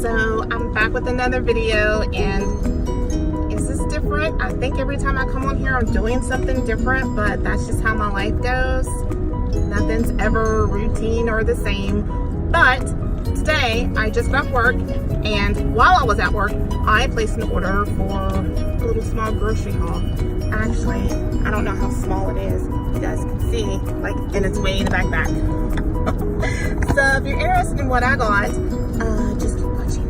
So I'm back with another video, and is this different? I think every time I come on here I'm doing something different, but that's just how my life goes. Nothing's ever routine or the same. But today I just got off work, and while I was at work I placed an order for a little small grocery haul. Actually, I don't know how small it is. You guys can see, like, and it's way in the backpack. So if you're interested in what I got, just keep watching.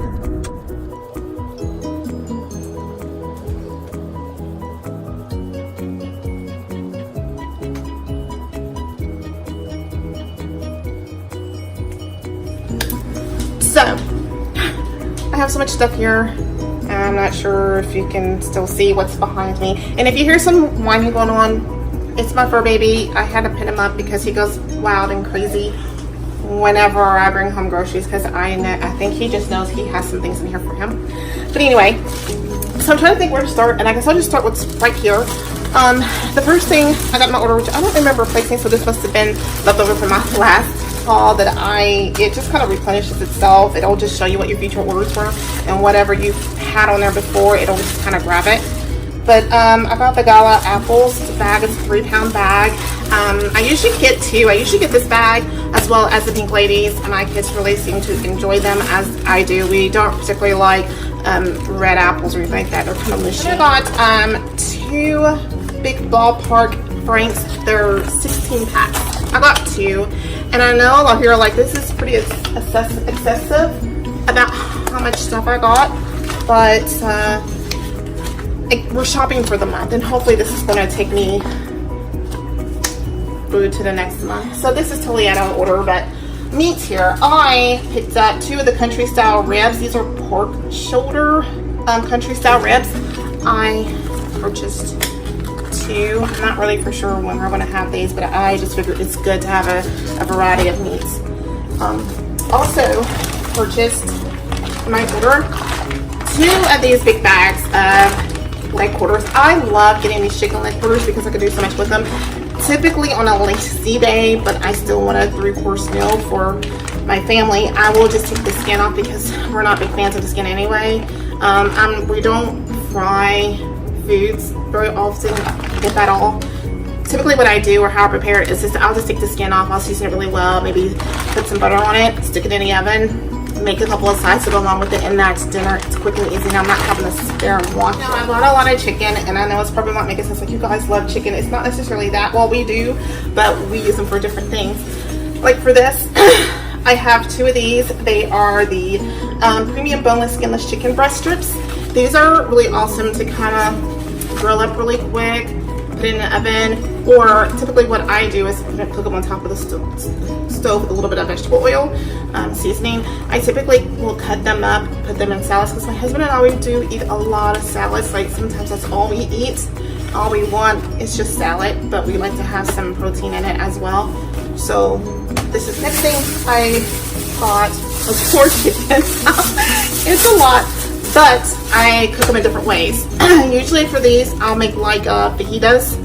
So I have so much stuff here. I'm not sure if you can still see what's behind me. And if you hear some whining going on, it's my fur baby. I had to pin him up because he goes wild and crazy whenever I bring home groceries, because I think he just knows he has some things in here for him. But anyway, so I'm trying to think where to start, and I guess I'll just start with what's right here. The first thing I got in my order, which I don't remember placing, so this must have been left over from my last haul, that it just kind of replenishes itself. It'll just show you what your future orders were, and whatever you had on there before, it'll just kind of grab it. But I got the Gala apples. It's a bag. It's a 3-pound bag. I usually get two. I usually get this bag as well as the pink ladies, and my kids really seem to enjoy them as I do. We don't particularly like red apples or anything like that. They're kind of mushy. I got 2 big ballpark Franks. They're 16 packs. I got 2, and I know a lot of you are like, this is pretty excessive about how much stuff I got, but we're shopping for the month, and hopefully this is going to take me through to the next month. So this is totally out of order, but meats here. I picked up 2 of the country style ribs. These are pork shoulder country style ribs. I purchased 2. I'm not really for sure when we're going to have these, but I just figured it's good to have a variety of meats. Also purchased in my order 2 of these big bags of leg quarters. I love getting these chicken leg quarters because I can do so much with them. Typically on a lazy day, but I still want a 3-course meal for my family, I will just take the skin off because we're not big fans of the skin anyway. We don't fry foods very often, if at all. Typically what I do, or how I prepare it, is just I'll just take the skin off. I'll season it really well, maybe put some butter on it, stick it in the oven, make a couple of sides to go along with it, and that's dinner. It's quick and easy. I'm not having to sit there and watch. Now, I bought a lot of chicken, and I know it's probably not making sense, like, you guys love chicken. It's not necessarily that. Well, we do, but we use them for different things. Like for this, I have 2 of these. They are the premium boneless skinless chicken breast strips. These are really awesome to kind of grill up really quick, put it in the oven, or typically what I do is cook them on top of the stove with a little bit of vegetable oil seasoning. I typically will cut them up, put them in salads, because my husband and I, we do eat a lot of salads. Like sometimes that's all we eat. All we want is just salad, but we like to have some protein in it as well. So this is next thing I got was 4 chickens. It's a lot, but I cook them in different ways. Usually for these, I'll make like fajitas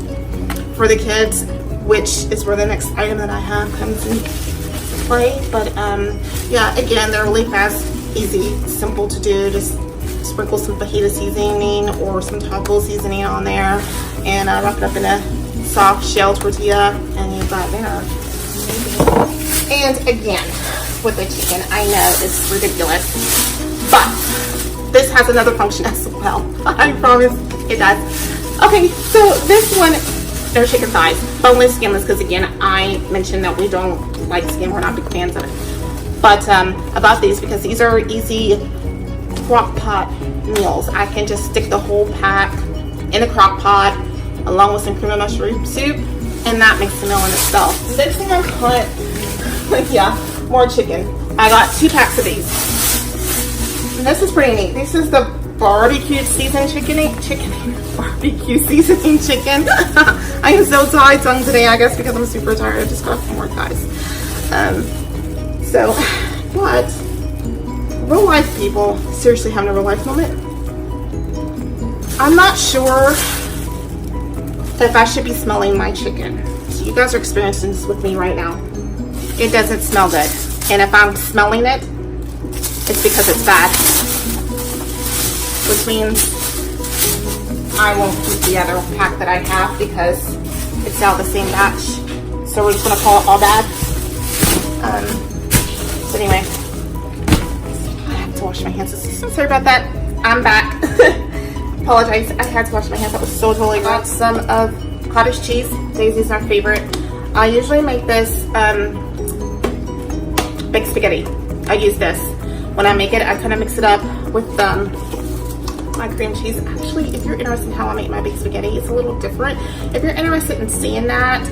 for the kids, which is where the next item that I have comes in play. But yeah, again, they're really fast, easy, simple to do. Just sprinkle some fajita seasoning or some taco seasoning on there, and wrap it up in a soft shell tortilla, and you've got dinner. And again, with the chicken, I know it's ridiculous, but this has another function as well. I promise it does. Okay, so this one, they're chicken thighs, boneless, skinless, because again, I mentioned that we don't like skin, we're not big fans of it. But I bought these because these are easy crock pot meals. I can just stick the whole pack in a crock pot along with some cream of mushroom soup, and that makes the meal in itself. The next thing I got, yeah, more chicken. I got 2 packs of these. And this is pretty neat. This is the barbecue seasoned barbecue seasoning chicken. I am so tongue today, I guess because I'm super tired. I just got some more thighs. But real life people seriously having a real life moment. I'm not sure if I should be smelling my chicken. So you guys are experiencing this with me right now. It doesn't smell good. And if I'm smelling it, it's because it's bad. Which means I won't keep the other pack that I have because it's now the same batch. So we're just gonna call it all bad. So anyway, I have to wash my hands. So sorry about that. I'm back. Apologize. I had to wash my hands. That was so totally good. Got some of cottage cheese. Daisy's my favorite. I usually make this baked spaghetti. I use this when I make it. I kind of mix it up with my cream cheese. Actually, if you're interested in how I make my baked spaghetti, it's a little different. If you're interested in seeing that,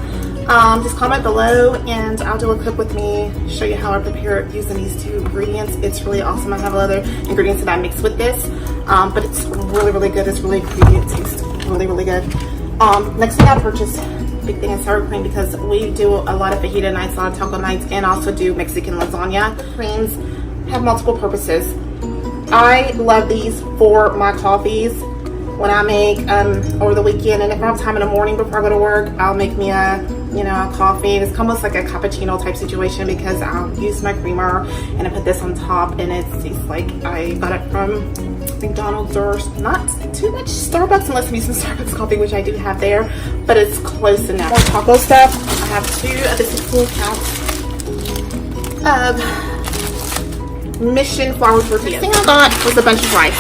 just comment below and I'll do a cook with me, show you how I prepare it using these two ingredients. It's really awesome. I have other ingredients that I mix with this, but it's really, really good. It's really creamy. It tastes really, really good. Next thing I purchased, big thing is sour cream because we do a lot of fajita nights, a lot of taco nights, and also do Mexican lasagna. Creams have multiple purposes. I love these for my coffees when I make over the weekend, and if I have time in the morning before I go to work, I'll make me a coffee. It's almost like a cappuccino type situation because I'll use my creamer and I put this on top, and it tastes like I got it from McDonald's or not too much Starbucks unless I'm using Starbucks coffee, which I do have there, but it's close enough. More taco stuff. I have 2 of the 16 counts of Mission flour tortillas. The thing I got was a bunch of rice.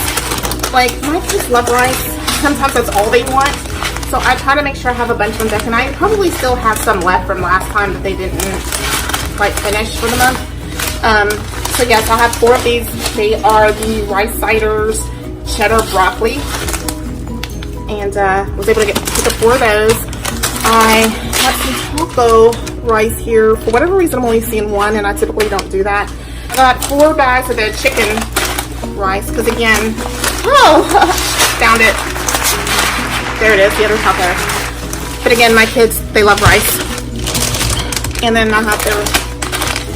Like, my kids love rice. Sometimes that's all they want. So I try to make sure I have a bunch on deck, and I probably still have some left from last time that they didn't quite finish for the month. So yes, I'll have 4 of these. They are the rice ciders cheddar broccoli, and was able to pick up 4 of those. I have some taco rice here. For whatever reason, I'm only seeing 1, and I typically don't do that. I got 4 bags of the chicken rice because again, found it. There it is, the other taco. But again, my kids, they love rice. And then I have their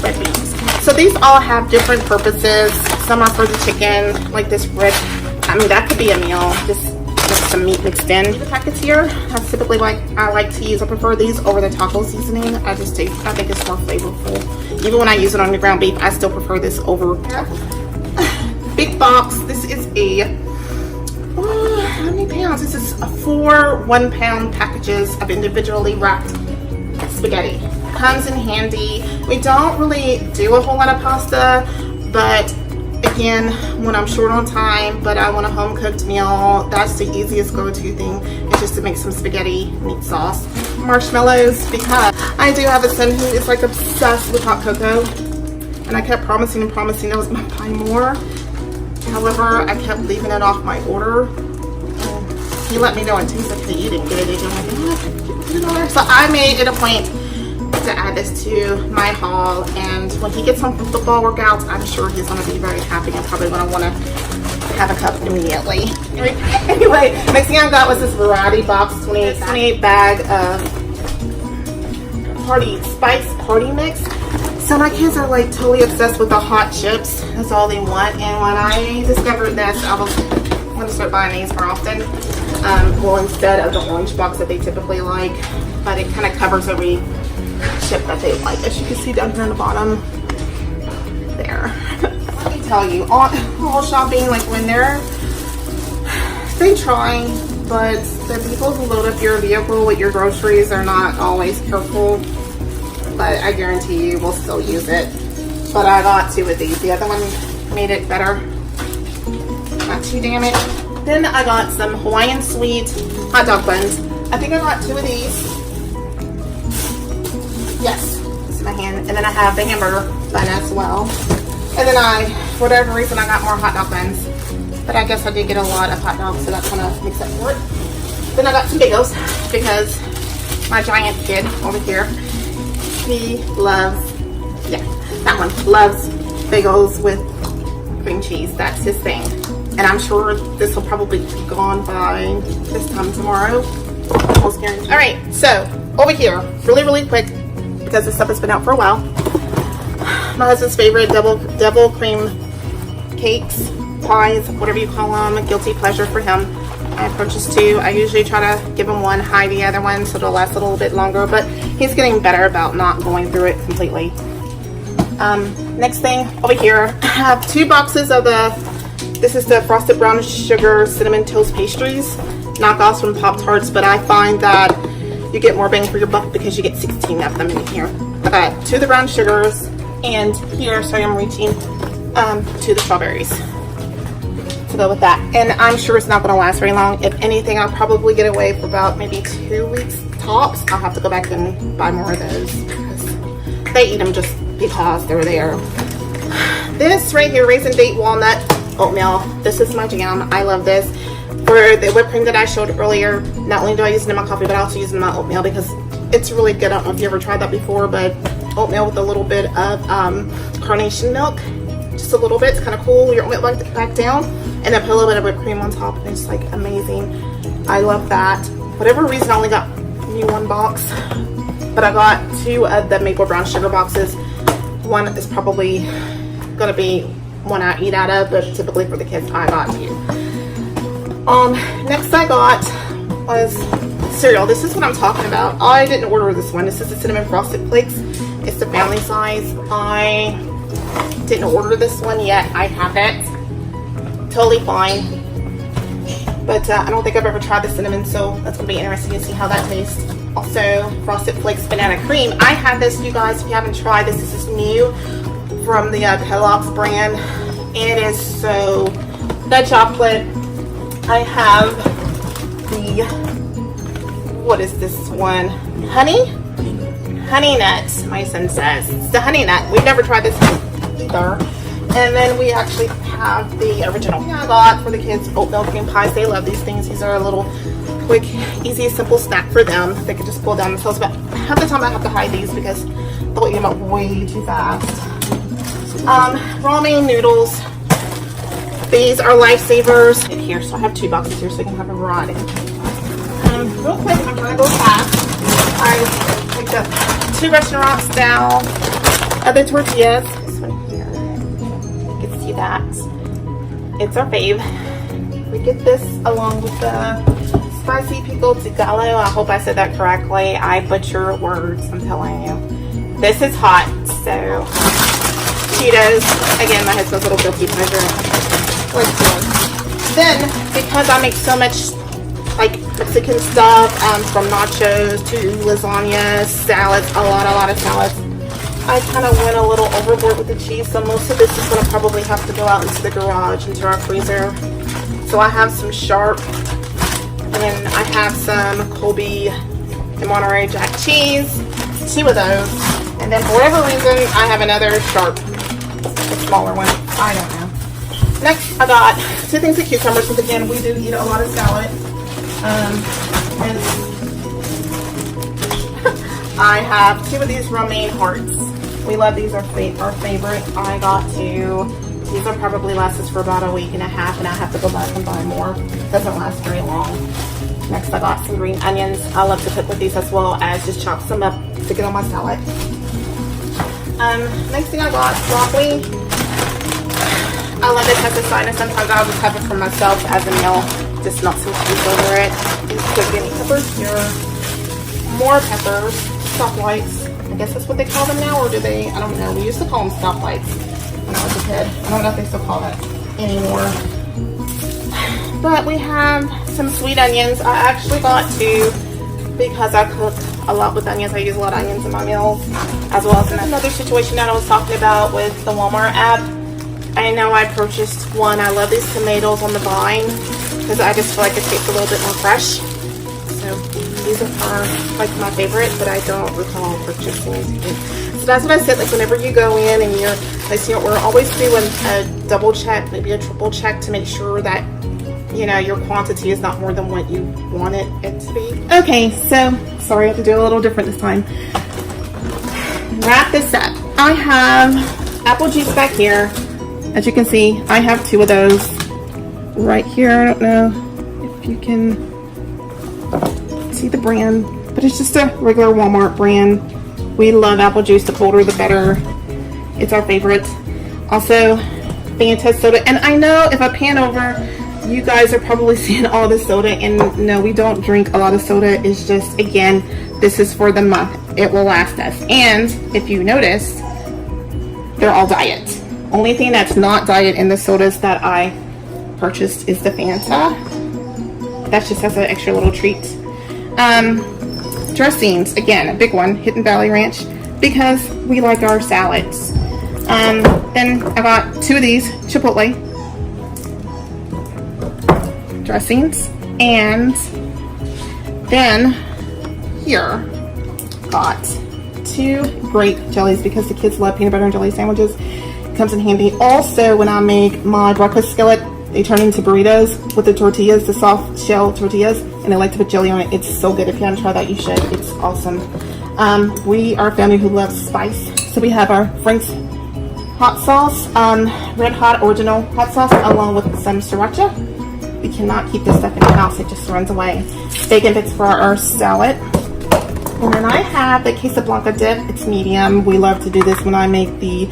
red beans. So these all have different purposes. Some are for the chicken, like this red. I mean, that could be a meal, just with some meat mixed in. The packets here, that's typically what I like to use. I prefer these over the taco seasoning. I think it's more flavorful. Even when I use it on the ground beef, I still prefer this over taco. Big box. This is a, how many pounds? This is 4 1-pound packages of individually wrapped spaghetti. Comes in handy. We don't really do a whole lot of pasta, but again, when I'm short on time, but I want a home cooked meal, that's the easiest go-to thing. It's just to make some spaghetti meat sauce. Marshmallows, because I do have a son who is like obsessed with hot cocoa, and I kept promising I was gonna buy more. However, I kept leaving it off my order. He let me know on Tuesday that you didn't get it. I'm like, so I made it a point to add this to my haul, and when he gets home from football workouts, I'm sure he's going to be very happy and probably going to want to have a cup immediately. Anyway, next thing I got was this variety box, 28 bag of spice party mix. So my kids are like totally obsessed with the hot chips. That's all they want. And when I discovered this, I was going to start buying these more often. Well, instead of the orange box that they typically like, but it kind of covers every chip that they like, as you can see down here on the bottom there. Let me tell you, all shopping, like when they try, but the people who load up your vehicle with your groceries are not always careful, but I guarantee you will still use it. But I got 2 of these. The other one made it better, not too damaged. Then I got some Hawaiian sweet hot dog buns. I think I got 2 of these. Yes, this is my hand. And then I have the hamburger bun as well. And then for whatever reason, I got more hot dog buns. But I guess I did get a lot of hot dogs, so that's gonna mix up for it. Then I got some bagels because my giant kid over here, he loves, that one, loves bagels with cream cheese. That's his thing. And I'm sure this will probably be gone by this time tomorrow. Almost guaranteed. All right, so over here, really, really quick, because this stuff has been out for a while. My husband's favorite double cream cakes, pies, whatever you call them, guilty pleasure for him. I purchased 2. I usually try to give him one, hide the other one, so it'll last a little bit longer, but he's getting better about not going through it completely. Next thing over here, I have 2 boxes of this is the Frosted Brown Sugar Cinnamon Toast Pastries, knockoffs from Pop-Tarts, but I find that you get more bang for your buck because you get 16 of them in here. I got 2 of the brown sugars, and here, sorry I'm reaching, 2 of the strawberries to go with that. And I'm sure it's not going to last very long. If anything, I'll probably get away for about maybe 2 weeks tops. I'll have to go back and buy more of those because they eat them just because they're there. This right here, Raisin Date Walnut Oatmeal. This is my jam. I love this. For the whipped cream that I showed earlier, not only do I use it in my coffee, but I also use it in my oatmeal because it's really good. I don't know if you ever tried that before, but oatmeal with a little bit of carnation milk, just a little bit. It's kind of cool. Your oatmeal back down, and then put a little bit of whipped cream on top, and it's like amazing. I love that. Whatever reason, I only got me 1 box, but I got 2 of the maple brown sugar boxes. One is probably gonna be one I eat out of, but typically for the kids, I got 2. Next I got was cereal. This is what I'm talking about. I didn't order this one. This is the Cinnamon Frosted Flakes. It's the family size. I didn't order this one yet. I have it. Totally fine. But I don't think I've ever tried the cinnamon, so that's going to be interesting to see how that tastes. Also, Frosted Flakes Banana Cream. I had this, you guys, if you haven't tried this. This is new from the Kellogg's brand. It is so good chocolate. I have the, what is this one? Honey nut, my son says. It's the honey nut. We've never tried this either. And then we actually have the original. I got for the kids oatmeal cream pies. They love these things. These are a little quick, easy, simple snack for them. They can just pull down themselves. But half the time I have to hide these because they'll eat them up way too fast. Ramen noodles. These are lifesavers. In here, so I have 2 boxes here so you can have a variety. Real quick, I'm gonna go fast. I picked up 2 restaurant style other tortillas. This one here, you can see that. It's our fave. We get this along with the spicy pico de gallo. I hope I said that correctly. I butcher words, I'm telling you. This is hot, so Cheetos. Again, my husband's little guilty pleasure. Then, because I make so much like Mexican stuff, from nachos to lasagna, salads, a lot of salads, I kind of went a little overboard with the cheese. So most of this is going to probably have to go out into the garage, into our freezer. So I have some Sharp, and I have some Colby and Monterey Jack cheese, 2 of those. And then for whatever reason, I have another Sharp, a smaller one. I don't know. Next, I got 2 things of cucumbers, because again, we do eat a lot of salad. And I have 2 of these romaine hearts. We love these, our favorite. I got 2. These will probably last us for about a week and a half, and I have to go back and buy more. It doesn't last very long. Next, I got some green onions. I love to cook with these as well as just chop some up to get on my salad. Next thing I got, broccoli. I love it as a side, and sometimes I'll just have it for myself as a meal. Just melt some cheese over it. These quick guinea peppers here. More peppers. Stoplights. I guess that's what they call them now, or do they? I don't know. We used to call them stoplights when I was a kid. I don't know if they still call that anymore. But we have some sweet onions. I actually got 2 because I cook a lot with onions. I use a lot of onions in my meals, as well as in another situation that I was talking about with the Walmart app. I know I purchased 1. I love these tomatoes on the vine because I just feel like it tastes a little bit more fresh. So these are like my favorite, but I don't recall purchasing it. So that's what I said, like whenever you go in and you're placing your order, always do a double check, maybe a triple check to make sure that, you know, your quantity is not more than what you want it to be. Okay, so sorry, I have to do a little different this time. Wrap this up. I have apple juice back here. As you can see, I have 2 of those right here. I don't know if you can see the brand, but it's just a regular Walmart brand. We love apple juice. The colder, the better. It's our favorite. Also, Fanta soda. And I know if I pan over, you guys are probably seeing all the soda. And no, we don't drink a lot of soda. It's just, again, this is for the month. It will last us. And if you notice, they're all diet. Only thing that's not diet in the sodas that I purchased is the Fanta. That's just as an extra little treat. Dressings, again, a big one, Hidden Valley Ranch, because we like our salads. Then I got 2 of these Chipotle dressings, and then here got 2 grape jellies because the kids love peanut butter and jelly sandwiches. It comes in handy. Also, when I make my breakfast skillet, they turn into burritos with the tortillas, the soft shell tortillas, and I like to put jelly on it. It's so good. If you haven't tried that, you should. It's awesome. We are a family who loves spice, so we have our Frank's hot sauce, red hot original hot sauce, along with some sriracha. We cannot keep this stuff in the house. It just runs away. Bacon bits for our salad. And then I have the quesablanca dip. It's medium. We love to do this when I make the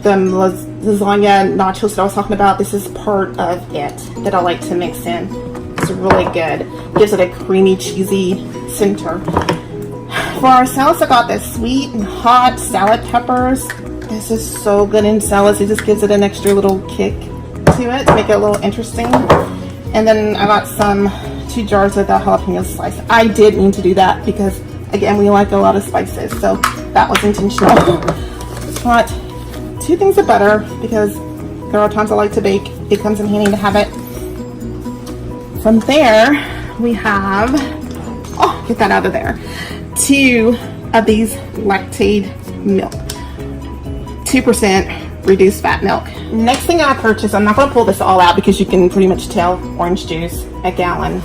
lasagna nachos that I was talking about. This is part of it that I like to mix in. It's really good. Gives it a creamy, cheesy center. For our salads, I got the sweet and hot salad peppers. This is so good in salads. It just gives it an extra little kick to it to make it a little interesting. And then I got 2 jars of the jalapeno slice. I did mean to do that because, again, we like a lot of spices, so that was intentional. Got 2 things of butter because there are times I like to bake. It comes in handy to have it. From there, we have, oh, get that out of there, 2 of these lactate milk, 2% reduced fat milk. Next thing I purchased, I'm not going to pull this all out because you can pretty much tell, orange juice, a gallon.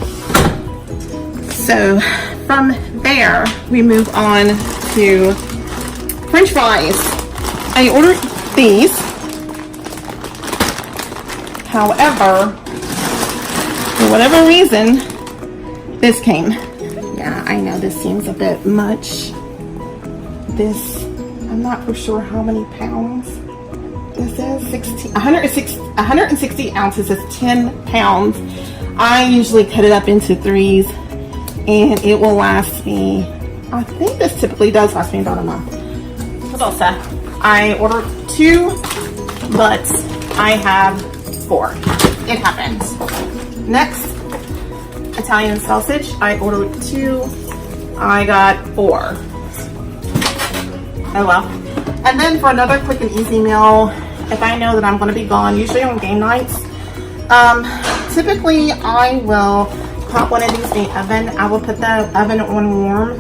So from there, we move on to French fries. I ordered these. However, for whatever reason, this came. Yeah, I know this seems a bit much. This, I'm not for sure how many pounds. This is 160 ounces is 10 pounds. I usually cut it up into 3s, and it will last me, I think this typically does last me about a month. What else? I ordered 2, but I have 4. It happens. Next, Italian sausage. I ordered 2. I got 4. Oh well. And then for another quick and easy meal, if I know that I'm going to be gone, usually on game nights, typically I will pop one of these in the oven. I will put the oven on warm,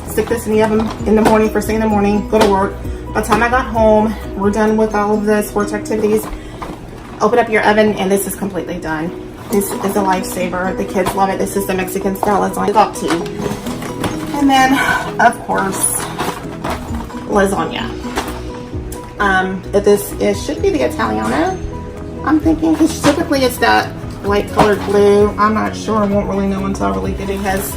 stick this in the oven in the morning, first thing in the morning, go to work. By the time I got home, we're done with all of the sports activities. Open up your oven, and this is completely done. This is a lifesaver. The kids love it. This is the Mexican style lasagna. Up to. And then, of course, lasagna. It should be the Italiano, I'm thinking, because typically it's that light colored blue. I'm not sure. I won't really know until I really get it, because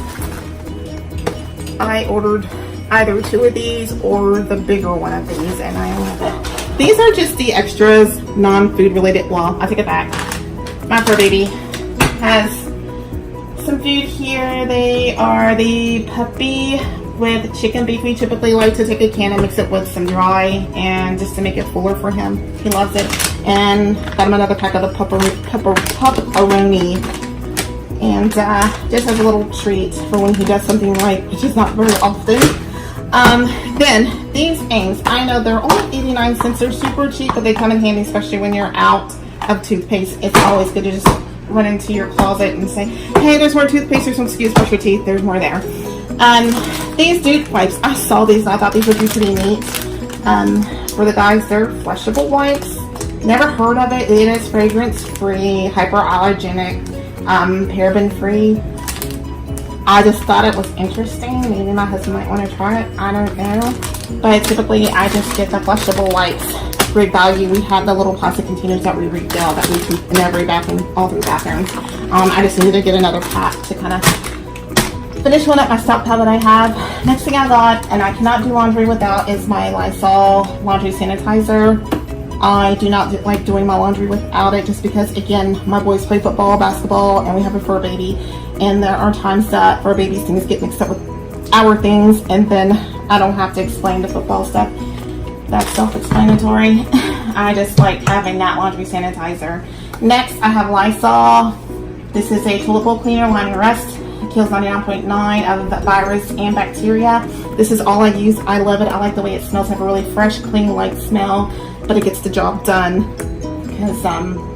I ordered either 2 of these or the bigger one of these, and I only have it. These are just the extras, non-food related. Well, I take it back. My fur baby has some food here. They are the puppy with chicken beef. We typically like to take a can and mix it with some dry, and just to make it fuller for him. He loves it. And got him another pack of the pepperoni. And just as a little treat for when he does something right, which is not very often. Then these things, I know they're only 89 cents. They're super cheap, but they come in handy, especially when you're out of toothpaste. It's always good to just run into your closet and say, hey, there's more toothpaste or some excuse, brush your teeth. There's more there. These dude wipes, I saw these. I thought these would be pretty neat. For the guys, they're flushable wipes. Never heard of it. It is fragrance free, hyperallergenic, paraben free. I just thought it was interesting. Maybe my husband might want to try it. I don't know. But typically, I just get the flushable wipes. Great value. We have the little plastic containers that we refill that we keep in every bathroom, all 3 bathrooms. I just needed to get another pack to kind of finish one up my stock pile that I have. Next thing I got, and I cannot do laundry without, is my Lysol laundry sanitizer. I do not like doing my laundry without it, just because, again, my boys play football, basketball, and we have a fur baby. And there are times that fur babies things get mixed up with our things, and then I don't have to explain the football stuff. That's self-explanatory. I just like having that laundry sanitizer. Next, I have Lysol. This is a toilet bowl cleaner, line and rest. It kills 99.9 of the virus and bacteria. This is all I use. I love it. I like the way it smells. Have a really fresh, clean, light smell, but it gets the job done. Because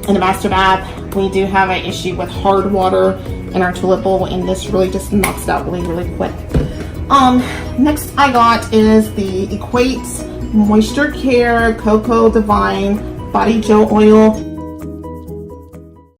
in the master bath, we do have an issue with hard water in our toilet bowl, and this really just knocks it out really quick. Next I got is the Equate Moisture Care Cocoa Divine Body Gel Oil.